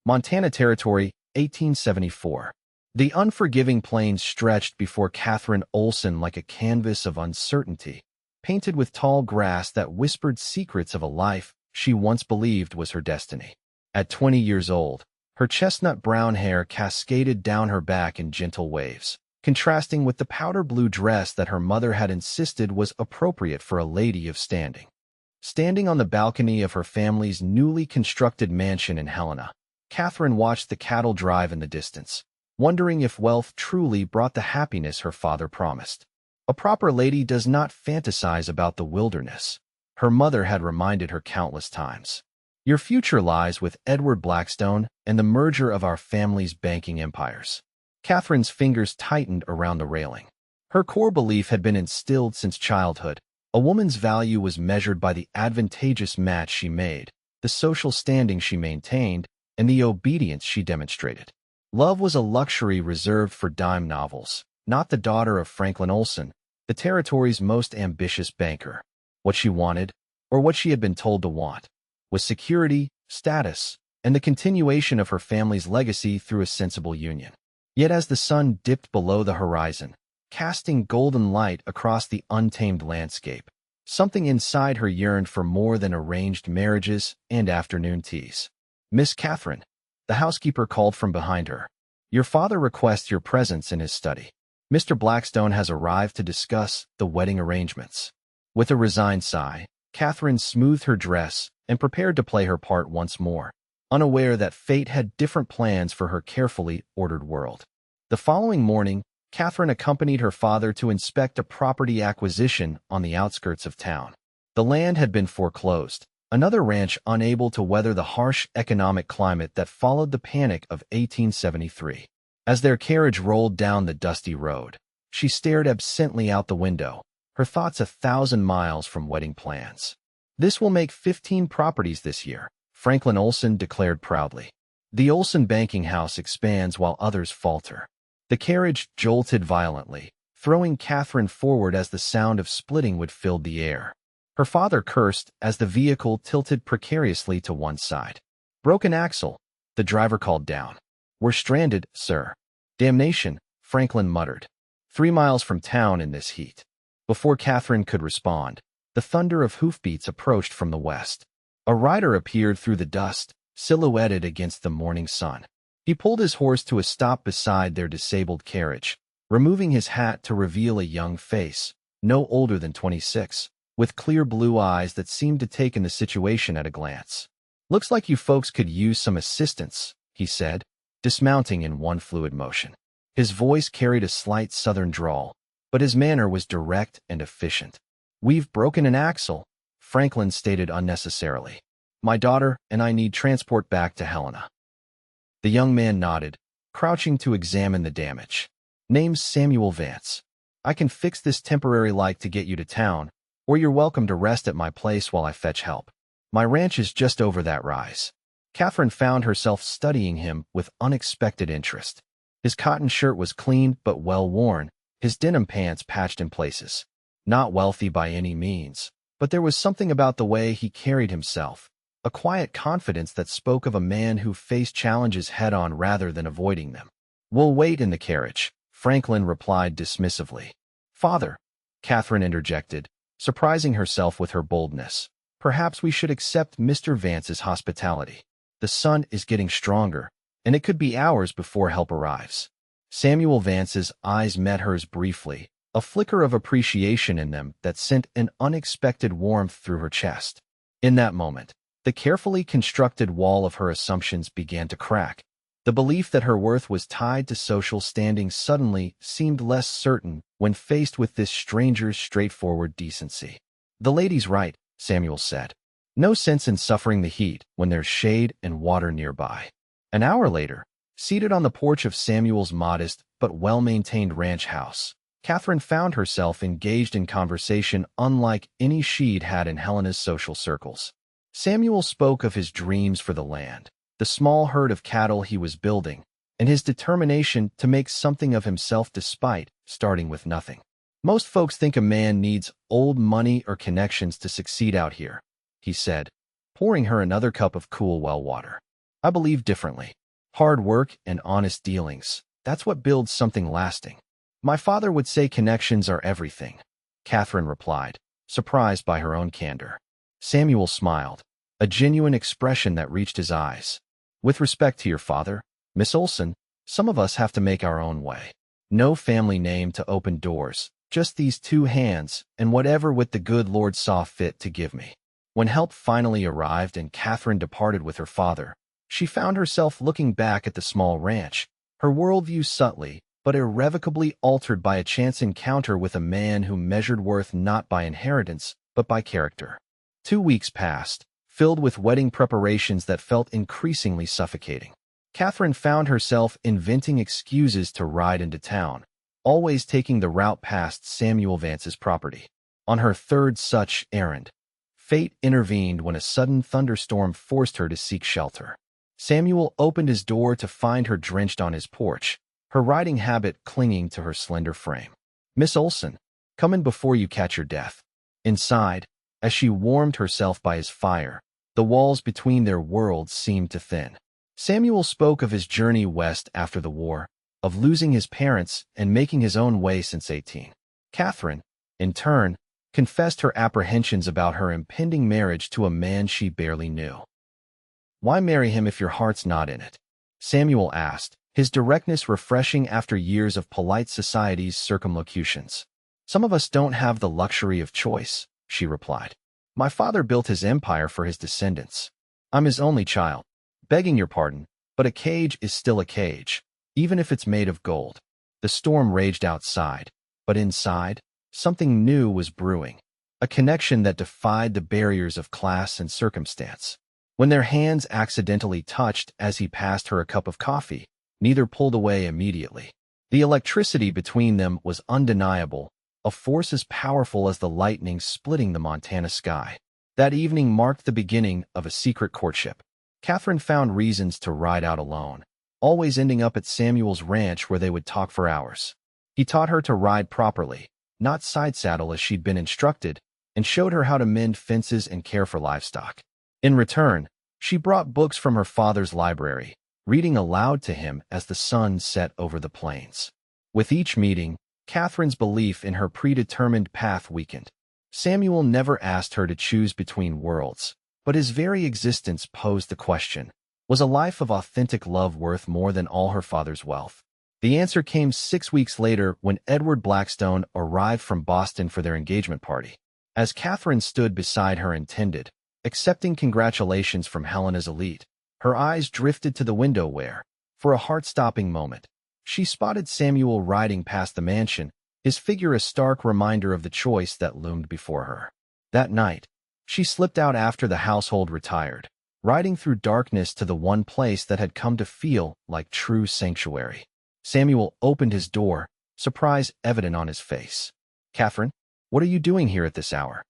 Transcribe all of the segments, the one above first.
Montana Territory, 1874. The unforgiving plains stretched before Katherine Olsen like a canvas of uncertainty, painted with tall grass that whispered secrets of a life she once believed was her destiny. At 20 years old, her chestnut brown hair cascaded down her back in gentle waves, contrasting with the powder blue dress that her mother had insisted was appropriate for a lady of standing. Standing on the balcony of her family's newly constructed mansion in Helena, Katherine watched the cattle drive in the distance, wondering if wealth truly brought the happiness her father promised. A proper lady does not fantasize about the wilderness, her mother had reminded her countless times. Your future lies with Edward Blackstone and the merger of our family's banking empires. Katherine's fingers tightened around the railing. Her core belief had been instilled since childhood. A woman's value was measured by the advantageous match she made, the social standing she maintained, and the obedience she demonstrated. Love was a luxury reserved for dime novels, not the daughter of Franklin Olsen, the territory's most ambitious banker. What she wanted, or what she had been told to want, was security, status, and the continuation of her family's legacy through a sensible union. Yet as the sun dipped below the horizon, casting golden light across the untamed landscape, something inside her yearned for more than arranged marriages and afternoon teas. "Miss Katherine," the housekeeper called from behind her, "your father requests your presence in his study. Mr. Blackstone has arrived to discuss the wedding arrangements." With a resigned sigh, Katherine smoothed her dress and prepared to play her part once more, unaware that fate had different plans for her carefully ordered world. The following morning, Katherine accompanied her father to inspect a property acquisition on the outskirts of town. The land had been foreclosed, another ranch unable to weather the harsh economic climate that followed the panic of 1873. As their carriage rolled down the dusty road, she stared absently out the window, her thoughts 1,000 miles from wedding plans. "This will make 15 properties this year," Franklin Olsen declared proudly. "The Olsen banking house expands while others falter." The carriage jolted violently, throwing Katherine forward as the sound of splitting wood filled the air. Her father cursed as the vehicle tilted precariously to one side. "Broken axle," the driver called down. "We're stranded, sir." "Damnation," Franklin muttered. 3 miles from town in this heat. Before Katherine could respond, the thunder of hoofbeats approached from the west. A rider appeared through the dust, silhouetted against the morning sun. He pulled his horse to a stop beside their disabled carriage, removing his hat to reveal a young face, no older than 26, with clear blue eyes that seemed to take in the situation at a glance. "Looks like you folks could use some assistance," he said, dismounting in one fluid motion. His voice carried a slight southern drawl, but his manner was direct and efficient. "We've broken an axle," Franklin stated unnecessarily. "My daughter and I need transport back to Helena." The young man nodded, crouching to examine the damage. "Name's Samuel Vance. I can fix this temporary light to get you to town, or you're welcome to rest at my place while I fetch help. My ranch is just over that rise." Katherine found herself studying him with unexpected interest. His cotton shirt was clean but well worn, his denim pants patched in places. Not wealthy by any means, but there was something about the way he carried himself, a quiet confidence that spoke of a man who faced challenges head-on rather than avoiding them. "We'll wait in the carriage," Franklin replied dismissively. "Father," Katherine interjected, surprising herself with her boldness, "perhaps we should accept Mr. Vance's hospitality. The sun is getting stronger, and it could be hours before help arrives." Samuel Vance's eyes met hers briefly, a flicker of appreciation in them that sent an unexpected warmth through her chest. In that moment, the carefully constructed wall of her assumptions began to crack. The belief that her worth was tied to social standing suddenly seemed less certain when faced with this stranger's straightforward decency. "The lady's right," Samuel said. "No sense in suffering the heat when there's shade and water nearby." An hour later, seated on the porch of Samuel's modest but well-maintained ranch house, Katherine found herself engaged in conversation unlike any she'd had in Helena's social circles. Samuel spoke of his dreams for the land, the small herd of cattle he was building, and his determination to make something of himself despite starting with nothing. "Most folks think a man needs old money or connections to succeed out here," he said, pouring her another cup of cool well water. I believe differently. Hard work and honest dealings. That's what builds something lasting. My father would say connections are everything, Katherine replied, surprised by her own candor. Samuel smiled, a genuine expression that reached his eyes. With respect to your father, Miss Olsen, some of us have to make our own way. No family name to open doors, just these two hands and whatever the good Lord saw fit to give me. When help finally arrived and Katherine departed with her father, she found herself looking back at the small ranch, her worldview subtly but irrevocably altered by a chance encounter with a man who measured worth not by inheritance but by character. 2 weeks passed, filled with wedding preparations that felt increasingly suffocating. Katherine found herself inventing excuses to ride into town, always taking the route past Samuel Vance's property. On her third such errand, fate intervened when a sudden thunderstorm forced her to seek shelter. Samuel opened his door to find her drenched on his porch, her riding habit clinging to her slender frame. Miss Olsen, come in before you catch your death. Inside, as she warmed herself by his fire, the walls between their worlds seemed to thin. Samuel spoke of his journey west after the war, of losing his parents and making his own way since 18. Katherine, in turn, confessed her apprehensions about her impending marriage to a man she barely knew. Why marry him if your heart's not in it? Samuel asked, his directness refreshing after years of polite society's circumlocutions. Some of us don't have the luxury of choice, she replied. My father built his empire for his descendants. I'm his only child. Begging your pardon, but a cage is still a cage, even if it's made of gold. The storm raged outside, but inside, something new was brewing, a connection that defied the barriers of class and circumstance. When their hands accidentally touched as he passed her a cup of coffee, neither pulled away immediately. The electricity between them was undeniable, a force as powerful as the lightning splitting the Montana sky. That evening marked the beginning of a secret courtship. Katherine found reasons to ride out alone, always ending up at Samuel's ranch where they would talk for hours. He taught her to ride properly, not side saddle as she'd been instructed, and showed her how to mend fences and care for livestock. In return, she brought books from her father's library, reading aloud to him as the sun set over the plains. With each meeting, Katherine's belief in her predetermined path weakened. Samuel never asked her to choose between worlds, but his very existence posed the question, was a life of authentic love worth more than all her father's wealth? The answer came 6 weeks later when Edward Blackstone arrived from Boston for their engagement party. As Katherine stood beside her intended, accepting congratulations from Helena's elite, her eyes drifted to the window where, for a heart-stopping moment, she spotted Samuel riding past the mansion, his figure a stark reminder of the choice that loomed before her. That night, she slipped out after the household retired, riding through darkness to the one place that had come to feel like true sanctuary. Samuel opened his door, surprise evident on his face. Katherine, what are you doing here at this hour?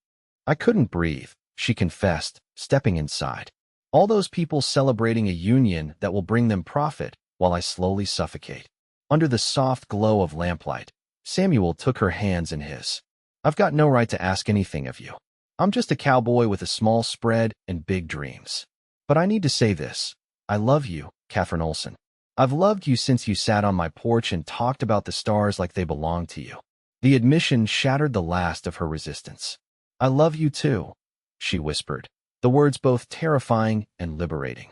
I couldn't breathe, she confessed, stepping inside. All those people celebrating a union that will bring them profit while I slowly suffocate. Under the soft glow of lamplight, Samuel took her hands in his. I've got no right to ask anything of you. I'm just a cowboy with a small spread and big dreams. But I need to say this. I love you, Katherine Olsen. I've loved you since you sat on my porch and talked about the stars like they belonged to you. The admission shattered the last of her resistance. I love you too, she whispered, the words both terrifying and liberating.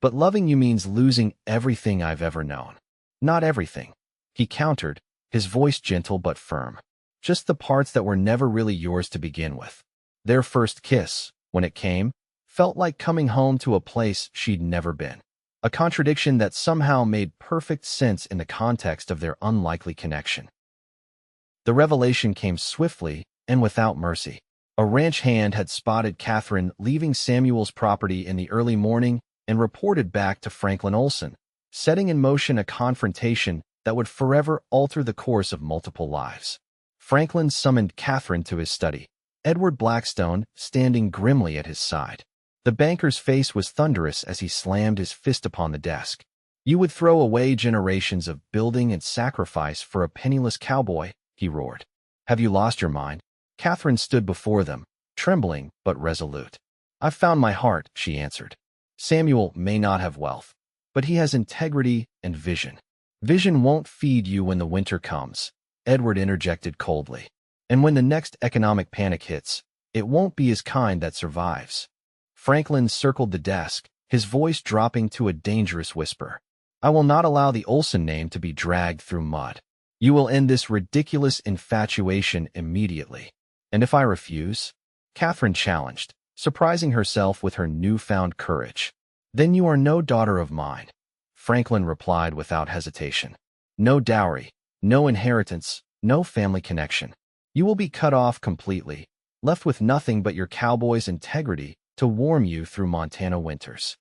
But loving you means losing everything I've ever known. Not everything, he countered, his voice gentle but firm. Just the parts that were never really yours to begin with. Their first kiss, when it came, felt like coming home to a place she'd never been. A contradiction that somehow made perfect sense in the context of their unlikely connection. The revelation came swiftly and without mercy. A ranch hand had spotted Katherine leaving Samuel's property in the early morning and reported back to Franklin Olsen, setting in motion a confrontation that would forever alter the course of multiple lives. Franklin summoned Katherine to his study, Edward Blackstone standing grimly at his side. The banker's face was thunderous as he slammed his fist upon the desk. You would throw away generations of building and sacrifice for a penniless cowboy, he roared. Have you lost your mind? Katherine stood before them, trembling but resolute. I've found my heart, she answered. Samuel may not have wealth, but he has integrity and vision. Vision won't feed you when the winter comes, Edward interjected coldly. And when the next economic panic hits, it won't be his kind that survives. Franklin circled the desk, his voice dropping to a dangerous whisper. I will not allow the Olsen name to be dragged through mud. You will end this ridiculous infatuation immediately. And if I refuse? Katherine challenged, surprising herself with her newfound courage. Then you are no daughter of mine, Franklin replied without hesitation. No dowry, no inheritance, no family connection. You will be cut off completely, left with nothing but your cowboy's integrity to warm you through Montana winters.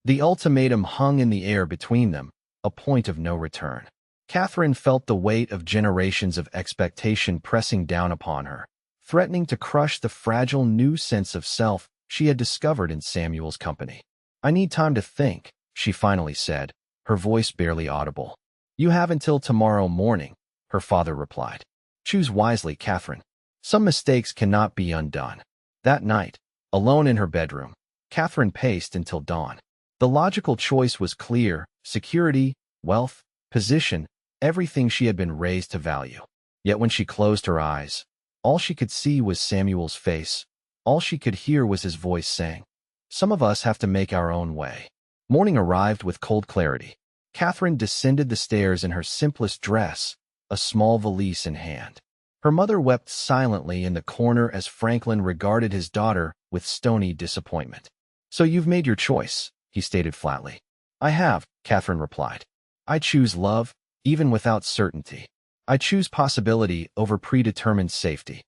The ultimatum hung in the air between them, a point of no return. Katherine felt the weight of generations of expectation pressing down upon her, threatening to crush the fragile new sense of self she had discovered in Samuel's company. I need time to think, she finally said, her voice barely audible. You have until tomorrow morning, her father replied. Choose wisely, Katherine. Some mistakes cannot be undone. That night, alone in her bedroom, Katherine paced until dawn. The logical choice was clear: security, wealth, position, everything she had been raised to value. Yet when she closed her eyes, all she could see was Samuel's face. All she could hear was his voice saying, some of us have to make our own way. Morning arrived with cold clarity. Katherine descended the stairs in her simplest dress, a small valise in hand. Her mother wept silently in the corner as Franklin regarded his daughter with stony disappointment. So you've made your choice, he stated flatly. I have, Katherine replied. I choose love, even without certainty. I choose possibility over predetermined safety.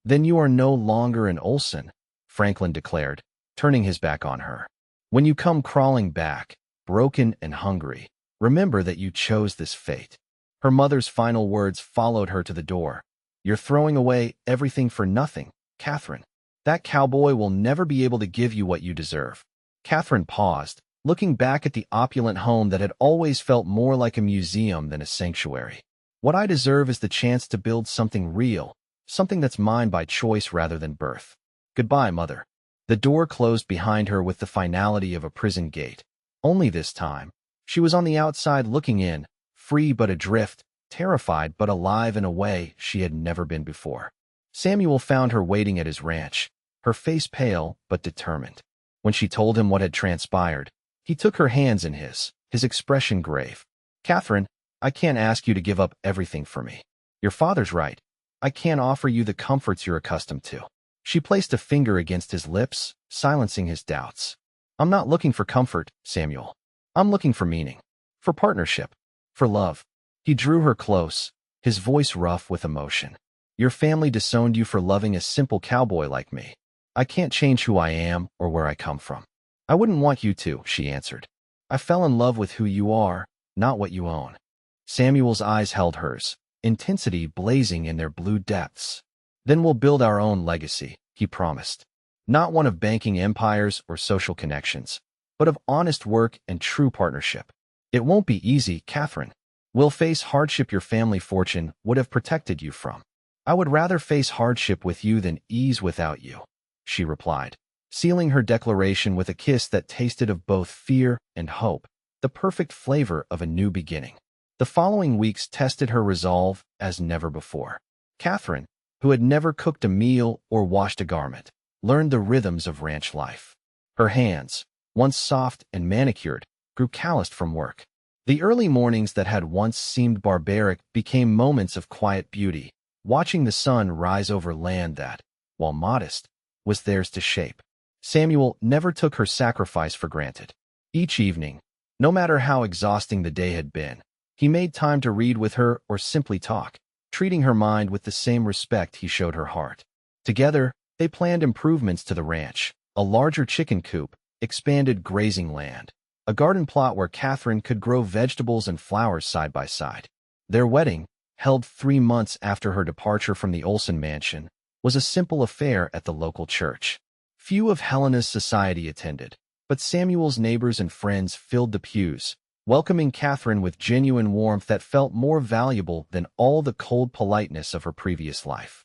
Then you are no longer an Olsen, Franklin declared, turning his back on her. When you come crawling back, broken and hungry, remember that you chose this fate. Her mother's final words followed her to the door. You're throwing away everything for nothing, Katherine. That cowboy will never be able to give you what you deserve. Katherine paused, looking back at the opulent home that had always felt more like a museum than a sanctuary. What I deserve is the chance to build something real, something that's mine by choice rather than birth. Goodbye, Mother. The door closed behind her with the finality of a prison gate. Only this time, she was on the outside looking in, free but adrift, terrified but alive in a way she had never been before. Samuel found her waiting at his ranch, her face pale but determined. When she told him what had transpired, he took her hands in his expression grave. Katherine, I can't ask you to give up everything for me. Your father's right. I can't offer you the comforts you're accustomed to. She placed a finger against his lips, silencing his doubts. I'm not looking for comfort, Samuel. I'm looking for meaning, for partnership, for love. He drew her close, his voice rough with emotion. Your family disowned you for loving a simple cowboy like me. I can't change who I am or where I come from. I wouldn't want you to, she answered. I fell in love with who you are, not what you own. Samuel's eyes held hers, intensity blazing in their blue depths. Then we'll build our own legacy, he promised. Not one of banking empires or social connections, but of honest work and true partnership. It won't be easy, Katherine. We'll face hardship your family fortune would have protected you from. I would rather face hardship with you than ease without you, she replied, sealing her declaration with a kiss that tasted of both fear and hope, the perfect flavor of a new beginning. The following weeks tested her resolve as never before. Katherine, who had never cooked a meal or washed a garment, learned the rhythms of ranch life. Her hands, once soft and manicured, grew calloused from work. The early mornings that had once seemed barbaric became moments of quiet beauty, watching the sun rise over land that, while modest, was theirs to shape. Samuel never took her sacrifice for granted. Each evening, no matter how exhausting the day had been, he made time to read with her or simply talk, treating her mind with the same respect he showed her heart. Together, they planned improvements to the ranch, a larger chicken coop, expanded grazing land, a garden plot where Katherine could grow vegetables and flowers side by side. Their wedding, held 3 months after her departure from the Olsen mansion, was a simple affair at the local church. Few of Helena's society attended, but Samuel's neighbors and friends filled the pews, welcoming Katherine with genuine warmth that felt more valuable than all the cold politeness of her previous life.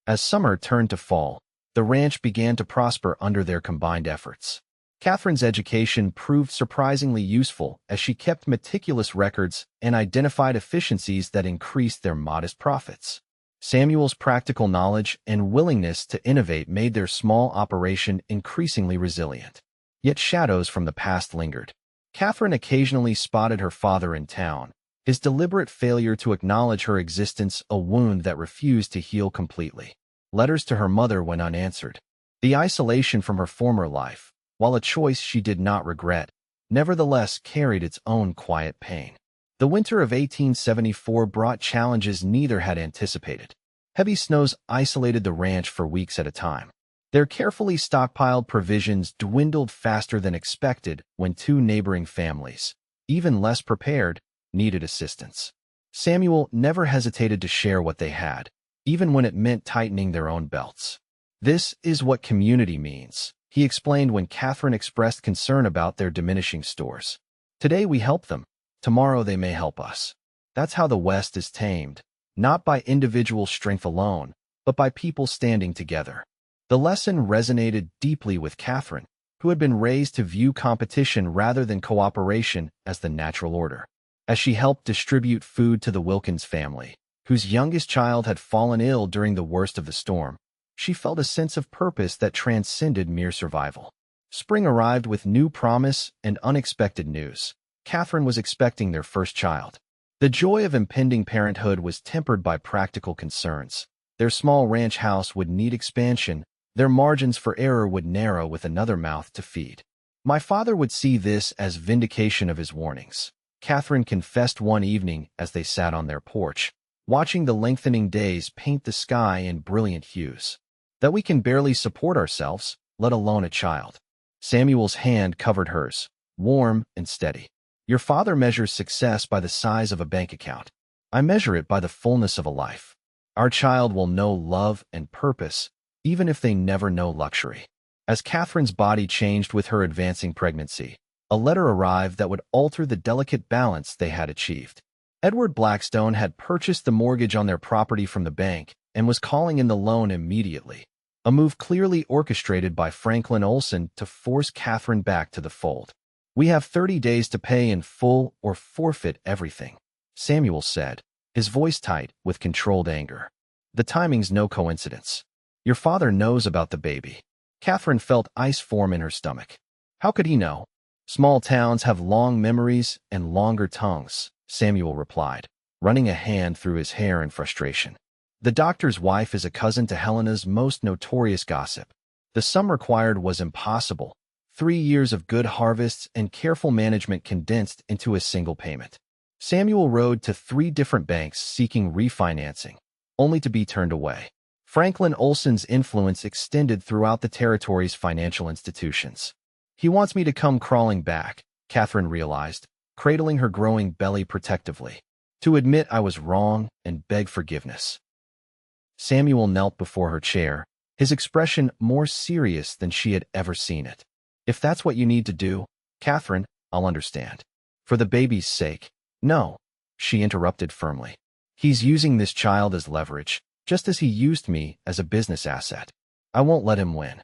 As summer turned to fall, the ranch began to prosper under their combined efforts. Catherine's education proved surprisingly useful as she kept meticulous records and identified efficiencies that increased their modest profits. Samuel's practical knowledge and willingness to innovate made their small operation increasingly resilient. Yet shadows from the past lingered. Katherine occasionally spotted her father in town, his deliberate failure to acknowledge her existence a wound that refused to heal completely. Letters to her mother went unanswered. The isolation from her former life, while a choice she did not regret, nevertheless carried its own quiet pain. The winter of 1874 brought challenges neither had anticipated. Heavy snows isolated the ranch for weeks at a time. Their carefully stockpiled provisions dwindled faster than expected when two neighboring families, even less prepared, needed assistance. Samuel never hesitated to share what they had, even when it meant tightening their own belts. "This is what community means," he explained when Katherine expressed concern about their diminishing stores. "Today we help them. Tomorrow they may help us." That's how the West is tamed, not by individual strength alone, but by people standing together. The lesson resonated deeply with Katherine, who had been raised to view competition rather than cooperation as the natural order. As she helped distribute food to the Wilkins family, whose youngest child had fallen ill during the worst of the storm, she felt a sense of purpose that transcended mere survival. Spring arrived with new promise and unexpected news. Katherine was expecting their first child. The joy of impending parenthood was tempered by practical concerns. Their small ranch house would need expansion. Their margins for error would narrow with another mouth to feed. "My father would see this as vindication of his warnings," Katherine confessed one evening as they sat on their porch, watching the lengthening days paint the sky in brilliant hues. "That we can barely support ourselves, let alone a child." Samuel's hand covered hers, warm and steady. "Your father measures success by the size of a bank account. I measure it by the fullness of a life. Our child will know love and purpose, even if they never know luxury." As Katherine's body changed with her advancing pregnancy, a letter arrived that would alter the delicate balance they had achieved. Edward Blackstone had purchased the mortgage on their property from the bank and was calling in the loan immediately, a move clearly orchestrated by Franklin Olsen to force Katherine back to the fold. "We have 30 days to pay in full or forfeit everything," Samuel said, his voice tight with controlled anger. "The timing's no coincidence. Your father knows about the baby." Katherine felt ice form in her stomach. How could he know? "Small towns have long memories and longer tongues," Samuel replied, running a hand through his hair in frustration. "The doctor's wife is a cousin to Helena's most notorious gossip. The sum required was impossible. 3 years of good harvests and careful management condensed into a single payment." Samuel rode to 3 different banks seeking refinancing, only to be turned away. Franklin Olsen's influence extended throughout the territory's financial institutions. "He wants me to come crawling back," Katherine realized, cradling her growing belly protectively, "to admit I was wrong and beg forgiveness." Samuel knelt before her chair, his expression more serious than she had ever seen it. "If that's what you need to do, Katherine, I'll understand. For the baby's sake." "No," she interrupted firmly. "He's using this child as leverage, just as he used me as a business asset. I won't let him win."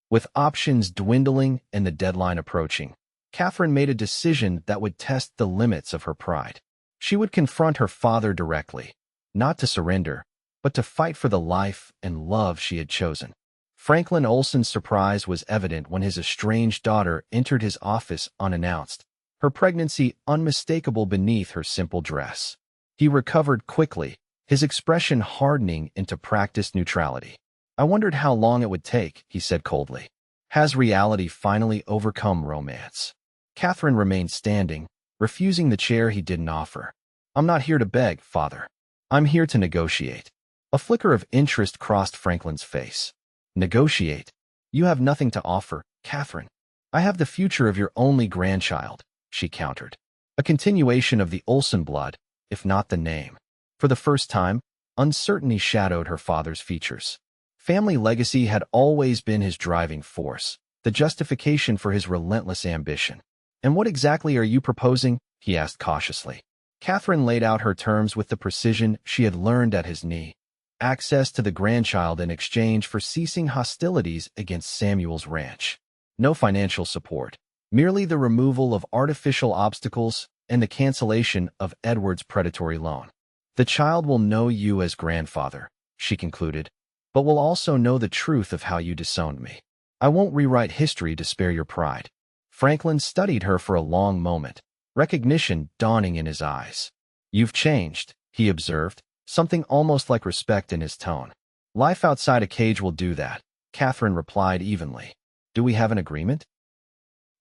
With options dwindling and the deadline approaching, Katherine made a decision that would test the limits of her pride. She would confront her father directly, not to surrender, but to fight for the life and love she had chosen. Franklin Olsen's surprise was evident when his estranged daughter entered his office unannounced, her pregnancy unmistakable beneath her simple dress. He recovered quickly, his expression hardening into practiced neutrality. "I wondered how long it would take," he said coldly. "Has reality finally overcome romance?" Katherine remained standing, refusing the chair he didn't offer. "I'm not here to beg, Father. I'm here to negotiate." A flicker of interest crossed Franklin's face. "Negotiate? You have nothing to offer, Katherine." "I have the future of your only grandchild," she countered. "A continuation of the Olsen blood, if not the name." For the first time, uncertainty shadowed her father's features. Family legacy had always been his driving force, the justification for his relentless ambition. "And what exactly are you proposing?" he asked cautiously. Katherine laid out her terms with the precision she had learned at his knee. Access to the grandchild in exchange for ceasing hostilities against Samuel's ranch. No financial support, merely the removal of artificial obstacles and the cancellation of Edward's predatory loan. The child will know you as grandfather, she concluded, but will also know the truth of how you disowned me. I won't rewrite history to spare your pride. Franklin studied her for a long moment, recognition dawning in his eyes. You've changed, he observed, something almost like respect in his tone. Life outside a cage will do that, Katherine replied evenly. Do we have an agreement?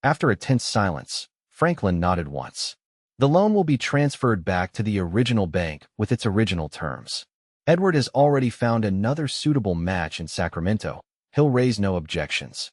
After a tense silence, Franklin nodded once. The loan will be transferred back to the original bank with its original terms. Edward has already found another suitable match in Sacramento. He'll raise no objections.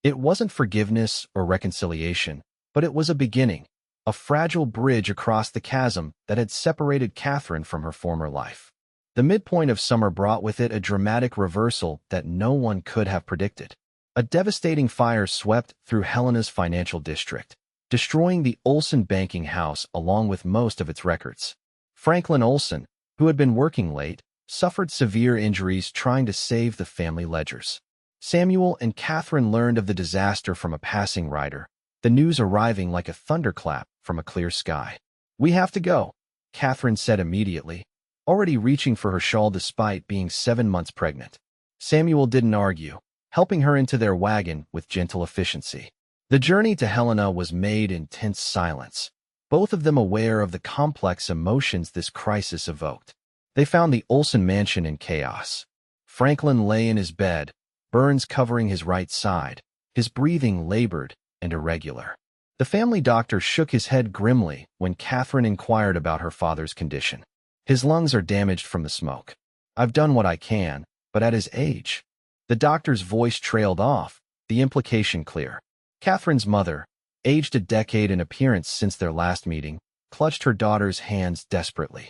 It wasn't forgiveness or reconciliation, but it was a beginning, a fragile bridge across the chasm that had separated Katherine from her former life. The midpoint of summer brought with it a dramatic reversal that no one could have predicted. A devastating fire swept through Helena's financial district, destroying the Olsen banking house along with most of its records. Franklin Olsen, who had been working late, suffered severe injuries trying to save the family ledgers. Samuel and Katherine learned of the disaster from a passing rider, the news arriving like a thunderclap from a clear sky. We have to go, Katherine said immediately, already reaching for her shawl despite being 7 months pregnant. Samuel didn't argue, helping her into their wagon with gentle efficiency. The journey to Helena was made in tense silence, both of them aware of the complex emotions this crisis evoked. They found the Olsen mansion in chaos. Franklin lay in his bed, burns covering his right side, his breathing labored and irregular. The family doctor shook his head grimly when Katherine inquired about her father's condition. His lungs are damaged from the smoke. I've done what I can, but at his age. The doctor's voice trailed off, the implication clear. Katherine's mother, aged a decade in appearance since their last meeting, clutched her daughter's hands desperately.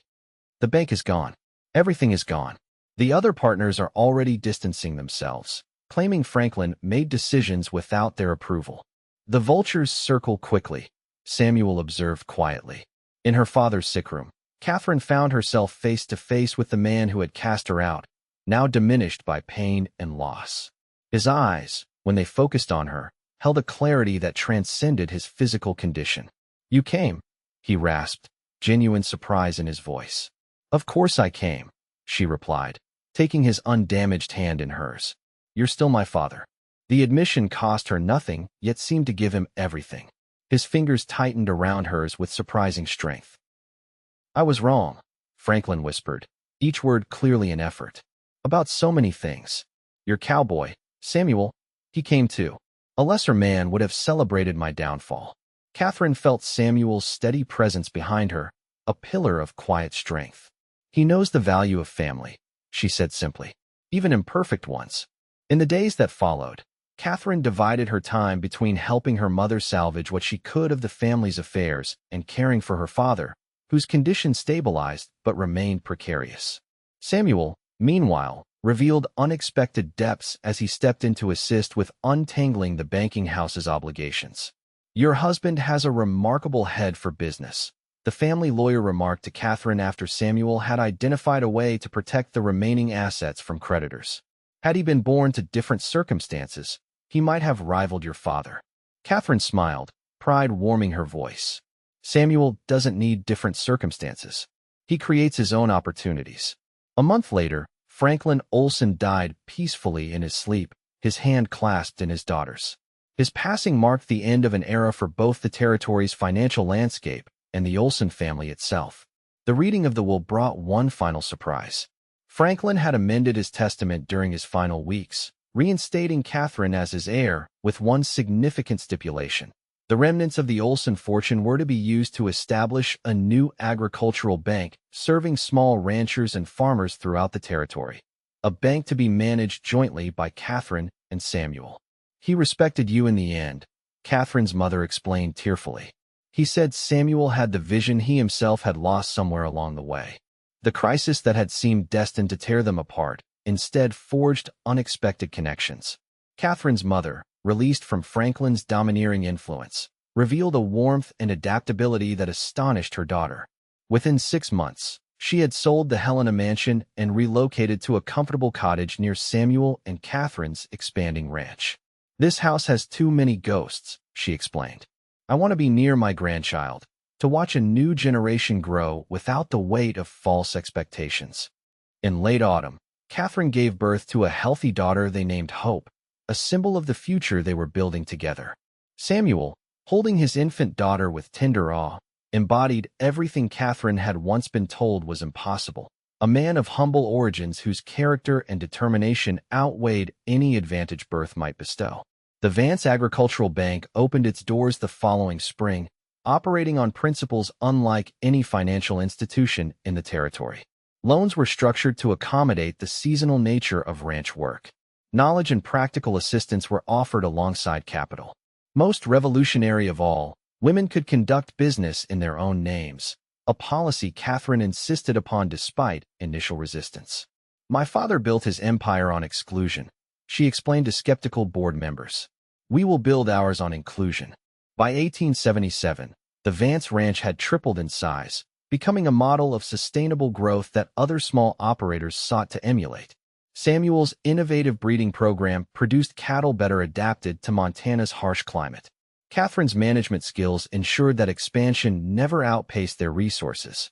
The bank is gone. Everything is gone. The other partners are already distancing themselves, claiming Franklin made decisions without their approval. The vultures circle quickly, Samuel observed quietly. In her father's sick room, Katherine found herself face to face with the man who had cast her out, now diminished by pain and loss. His eyes, when they focused on her, held a clarity that transcended his physical condition. You came, he rasped, genuine surprise in his voice. Of course I came, she replied, taking his undamaged hand in hers. You're still my father. The admission cost her nothing, yet seemed to give him everything. His fingers tightened around hers with surprising strength. I was wrong, Franklin whispered, each word clearly an effort. About so many things. Your cowboy, Samuel, he came too. A lesser man would have celebrated my downfall. Katherine felt Samuel's steady presence behind her, a pillar of quiet strength. He knows the value of family, she said simply, even imperfect ones. In the days that followed, Katherine divided her time between helping her mother salvage what she could of the family's affairs and caring for her father, whose condition stabilized but remained precarious. Samuel, meanwhile, revealed unexpected depths as he stepped in to assist with untangling the banking house's obligations. Your husband has a remarkable head for business, the family lawyer remarked to Katherine after Samuel had identified a way to protect the remaining assets from creditors. Had he been born to different circumstances, he might have rivaled your father. Katherine smiled, pride warming her voice. Samuel doesn't need different circumstances. He creates his own opportunities. A month later, Franklin Olsen died peacefully in his sleep, his hand clasped in his daughter's. His passing marked the end of an era for both the territory's financial landscape and the Olsen family itself. The reading of the will brought one final surprise. Franklin had amended his testament during his final weeks, reinstating Katherine as his heir, with one significant stipulation. The remnants of the Olsen fortune were to be used to establish a new agricultural bank serving small ranchers and farmers throughout the territory. A bank to be managed jointly by Katherine and Samuel. He respected you in the end, Katherine's mother explained tearfully. He said Samuel had the vision he himself had lost somewhere along the way. The crisis that had seemed destined to tear them apart instead forged unexpected connections. Katherine's mother, released from Franklin's domineering influence, revealed a warmth and adaptability that astonished her daughter. Within 6 months, she had sold the Helena mansion and relocated to a comfortable cottage near Samuel and Katherine's expanding ranch. "This house has too many ghosts," she explained. "I want to be near my grandchild, to watch a new generation grow without the weight of false expectations." In late autumn, Katherine gave birth to a healthy daughter they named Hope, a symbol of the future they were building together. Samuel, holding his infant daughter with tender awe, embodied everything Katherine had once been told was impossible. A man of humble origins whose character and determination outweighed any advantage birth might bestow. The Vance Agricultural Bank opened its doors the following spring, operating on principles unlike any financial institution in the territory. Loans were structured to accommodate the seasonal nature of ranch work. Knowledge and practical assistance were offered alongside capital. Most revolutionary of all, women could conduct business in their own names, a policy Katherine insisted upon despite initial resistance. "My father built his empire on exclusion," she explained to skeptical board members. "We will build ours on inclusion." By 1877, the Vance Ranch had tripled in size, becoming a model of sustainable growth that other small operators sought to emulate. Samuel's innovative breeding program produced cattle better adapted to Montana's harsh climate. Katherine's management skills ensured that expansion never outpaced their resources.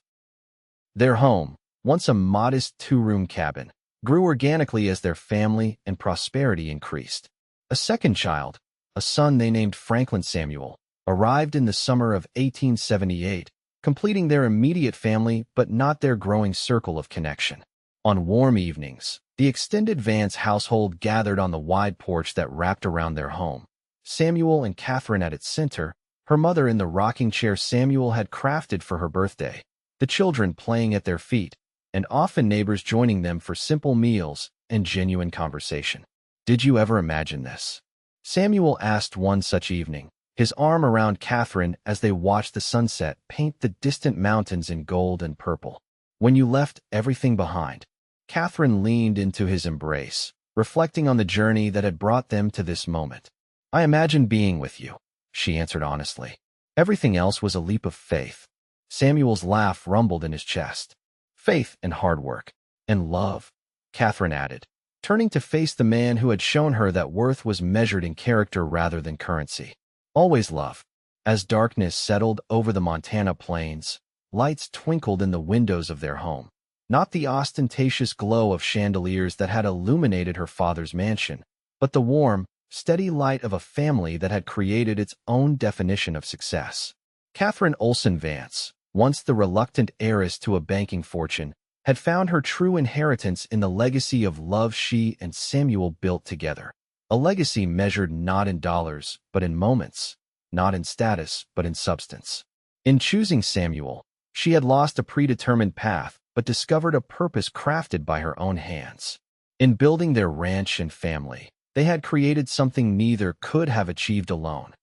Their home, once a modest two-room cabin, grew organically as their family and prosperity increased. A second child, a son they named Franklin Samuel, arrived in the summer of 1878, completing their immediate family but not their growing circle of connection. On warm evenings, the extended Vance household gathered on the wide porch that wrapped around their home. Samuel and Katherine at its center, her mother in the rocking chair Samuel had crafted for her birthday, the children playing at their feet, and often neighbors joining them for simple meals and genuine conversation. "Did you ever imagine this?" Samuel asked one such evening, his arm around Katherine as they watched the sunset paint the distant mountains in gold and purple. "When you left everything behind." Katherine leaned into his embrace, reflecting on the journey that had brought them to this moment. "I imagined being with you," she answered honestly. "Everything else was a leap of faith." Samuel's laugh rumbled in his chest. "Faith and hard work. And love," Katherine added, turning to face the man who had shown her that worth was measured in character rather than currency. "Always love." As darkness settled over the Montana plains, lights twinkled in the windows of their home. Not the ostentatious glow of chandeliers that had illuminated her father's mansion, but the warm, steady light of a family that had created its own definition of success. Katherine Olsen Vance, once the reluctant heiress to a banking fortune, had found her true inheritance in the legacy of love she and Samuel built together. A legacy measured not in dollars, but in moments, not in status, but in substance. In choosing Samuel, she had lost a predetermined path, but discovered a purpose crafted by her own hands. In building their ranch and family, they had created something neither could have achieved alone.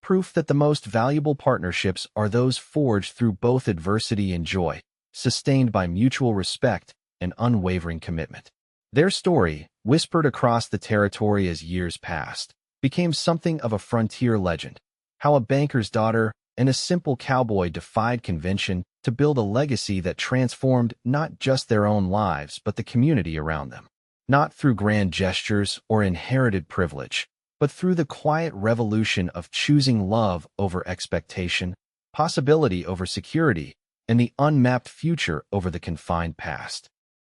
Proof that the most valuable partnerships are those forged through both adversity and joy, sustained by mutual respect and unwavering commitment. Their story, whispered across the territory as years passed, became something of a frontier legend. How a banker's daughter and a simple cowboy defied convention to build a legacy that transformed not just their own lives but the community around them. Not through grand gestures or inherited privilege, but through the quiet revolution of choosing love over expectation, possibility over security, and the unmapped future over the confined past.